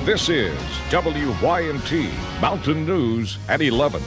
This is WYMT Mountain News at 11.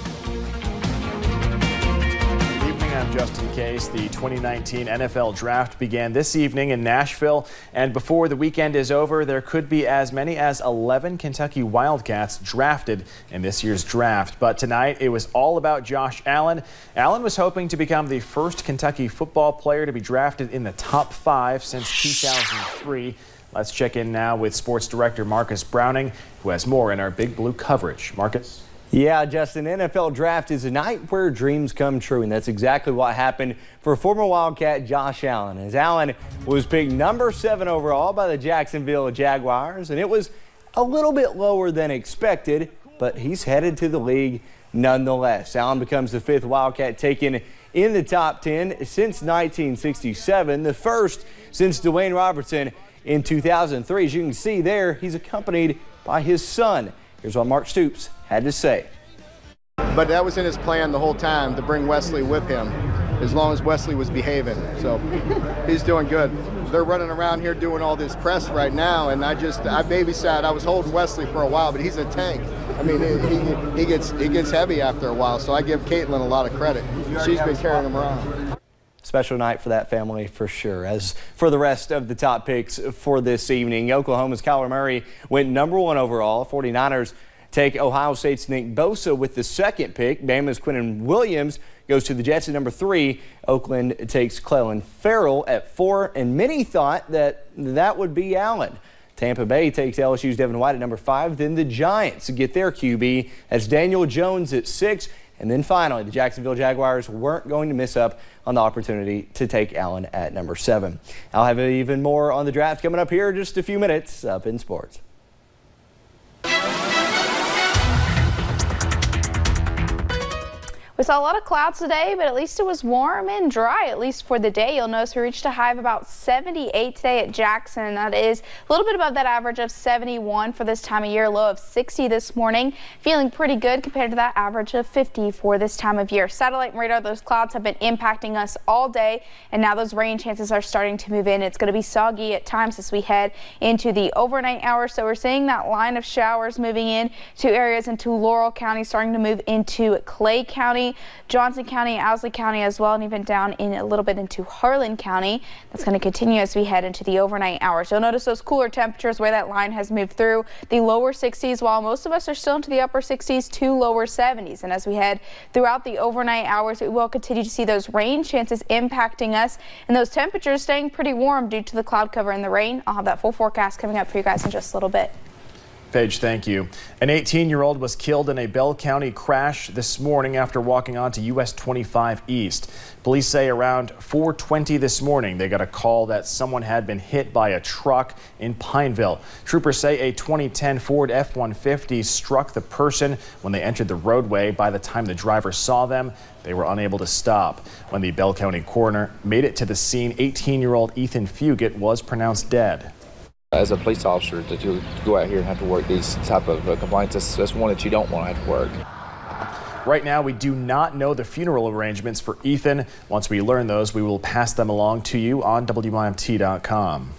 I'm Justin Case. The 2019 NFL Draft began this evening in Nashville, and before the weekend is over, there could be as many as 11 Kentucky Wildcats drafted in this year's draft. But tonight, it was all about Josh Allen. Allen was hoping to become the first Kentucky football player to be drafted in the top 5 since 2003. Let's check in now with sports director Marcus Browning, who has more in our Big Blue coverage. Marcus? Yeah, Justin, NFL Draft is a night where dreams come true, and that's exactly what happened for former Wildcat Josh Allen. As Allen was picked number 7 overall by the Jacksonville Jaguars, and it was a little bit lower than expected, but he's headed to the league nonetheless. Allen becomes the 5th Wildcat taken in the top 10 since 1967, the first since Dwayne Robertson in 2003. As you can see there, he's accompanied by his son. Here's what Mark Stoops had to say. But that was in his plan the whole time, to bring Wesley with him, as long as Wesley was behaving. So he's doing good. They're running around here doing all this press right now, and I babysat. I was holding Wesley for a while, but he's a tank. I mean, he gets heavy after a while, so I give Caitlin a lot of credit. She's been carrying him around. Special night for that family for sure. As for the rest of the top picks for this evening, Oklahoma's Kyler Murray went number 1 overall. 49ers take Ohio State's Nick Bosa with the 2nd pick. Bama's Quinnen Williams goes to the Jets at number 3. Oakland takes Clelin Ferrell at 4, and many thought that would be Allen. Tampa Bay takes LSU's Devin White at number 5. Then the Giants get their QB. That's Daniel Jones at 6. And then finally, the Jacksonville Jaguars weren't going to miss up on the opportunity to take Allen at number 7. I'll have even more on the draft coming up here in just a few minutes up in sports. We saw a lot of clouds today, but at least it was warm and dry, at least for the day. You'll notice we reached a high of about 78 today at Jackson, and that is a little bit above that average of 71 for this time of year, low of 60 this morning. Feeling pretty good compared to that average of 50 for this time of year. Satellite and radar, those clouds have been impacting us all day, and now those rain chances are starting to move in. It's going to be soggy at times as we head into the overnight hours, so we're seeing that line of showers moving in to areas into Laurel County, starting to move into Clay County, Johnson County, Owsley County as well, and even down in a little bit into Harlan County. That's going to continue as we head into the overnight hours. You'll notice those cooler temperatures where that line has moved through the lower 60s, while most of us are still into the upper 60s to lower 70s. And as we head throughout the overnight hours, we will continue to see those rain chances impacting us, and those temperatures staying pretty warm due to the cloud cover and the rain. I'll have that full forecast coming up for you guys in just a little bit. Paige, thank you. An 18-year-old was killed in a Bell County crash this morning after walking onto US 25 East. Police say around 4:20 this morning they got a call that someone had been hit by a truck in Pineville. Troopers say a 2010 Ford F-150 struck the person when they entered the roadway. By the time the driver saw them, they were unable to stop. When the Bell County coroner made it to the scene, 18-year-old Ethan Fugit was pronounced dead. As a police officer, to go out here and have to work these type of complaints, that's one that you don't want to have to work. Right now, we do not know the funeral arrangements for Ethan. Once we learn those, we will pass them along to you on WYMT.com.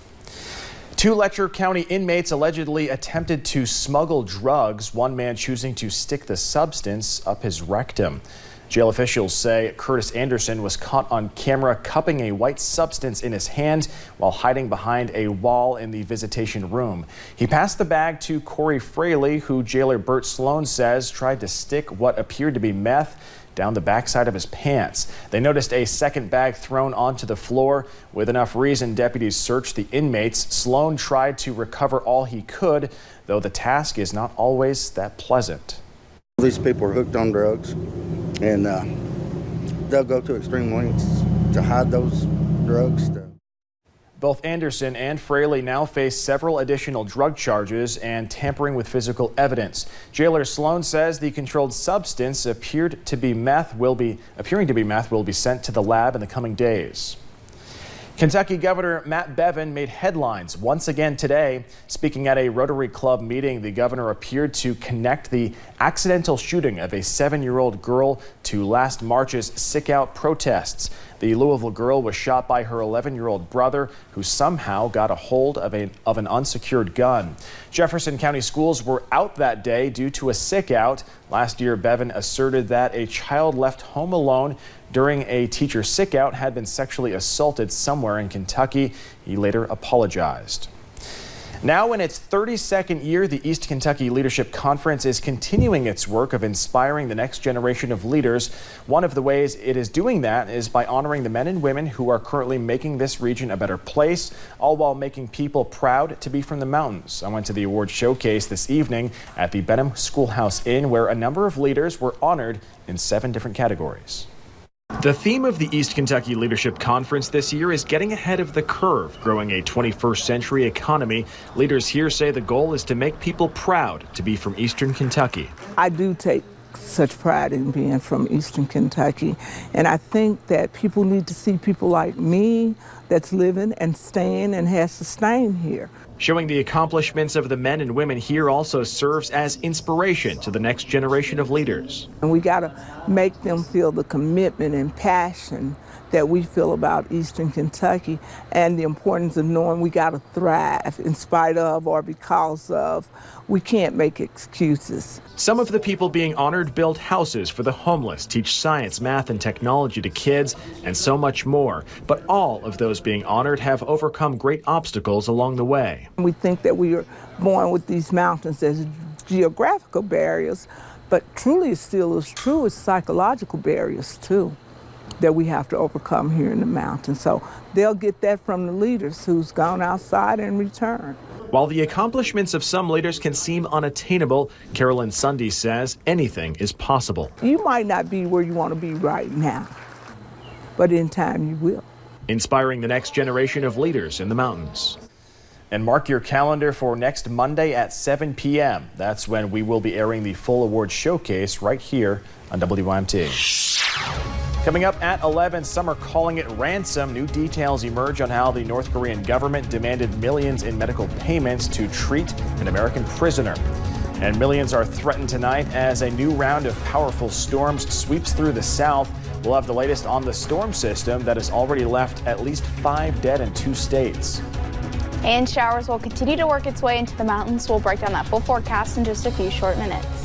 2 Letcher County inmates allegedly attempted to smuggle drugs, one man choosing to stick the substance up his rectum. Jail officials say Curtis Anderson was caught on camera cupping a white substance in his hand while hiding behind a wall in the visitation room. He passed the bag to Corey Fraley, who jailer Bert Sloan says tried to stick what appeared to be meth down the backside of his pants. They noticed a second bag thrown onto the floor. With enough reason, deputies searched the inmates. Sloan tried to recover all he could, though the task is not always that pleasant. These people are hooked on drugs, and they'll go to extreme lengths to hide those drugs. Both Anderson and Fraley now face several additional drug charges and tampering with physical evidence. Jailer Sloan says the controlled substance appearing to be meth will be sent to the lab in the coming days. Kentucky Governor Matt Bevin made headlines once again today. Speaking at a Rotary Club meeting, the governor appeared to connect the accidental shooting of a 7-year-old girl to last March's Sick Out protests. The Louisville girl was shot by her 11-year-old brother, who somehow got a hold of an unsecured gun. Jefferson County schools were out that day due to a sick out. Last year, Bevin asserted that a child left home alone during a teacher sick out had been sexually assaulted somewhere in Kentucky. He later apologized. Now in its 32nd year, the East Kentucky Leadership Conference is continuing its work of inspiring the next generation of leaders. One of the ways it is doing that is by honoring the men and women who are currently making this region a better place, all while making people proud to be from the mountains. I went to the award showcase this evening at the Benham Schoolhouse Inn, where a number of leaders were honored in 7 different categories. The theme of the East Kentucky Leadership Conference this year is getting ahead of the curve, growing a 21st century economy. Leaders here say the goal is to make people proud to be from Eastern Kentucky. I do take such pride in being from Eastern Kentucky, and I think that people need to see people like me that's living and staying and has sustained here. Showing the accomplishments of the men and women here also serves as inspiration to the next generation of leaders. And we got to make them feel the commitment and passion that we feel about Eastern Kentucky, and the importance of knowing we got to thrive in spite of or because of. We can't make excuses. Some of the people being honored build houses for the homeless, teach science, math, and technology to kids, and so much more. But all of those being honored have overcome great obstacles along the way. We think that we are born with these mountains as geographical barriers, but truly it still is true, it's psychological barriers too that we have to overcome here in the mountains. So they'll get that from the leaders who's gone outside and returned. While the accomplishments of some leaders can seem unattainable, Carolyn Sunday says anything is possible. You might not be where you want to be right now, but in time you will. Inspiring the next generation of leaders in the mountains. And mark your calendar for next Monday at 7 p.m. That's when we will be airing the full award showcase right here on WYMT. Coming up at 11, some are calling it ransom. New details emerge on how the North Korean government demanded millions in medical payments to treat an American prisoner. And millions are threatened tonight as a new round of powerful storms sweeps through the south. We'll have the latest on the storm system that has already left at least 5 dead in 2 states. And showers will continue to work its way into the mountains. We'll break down that full forecast in just a few short minutes.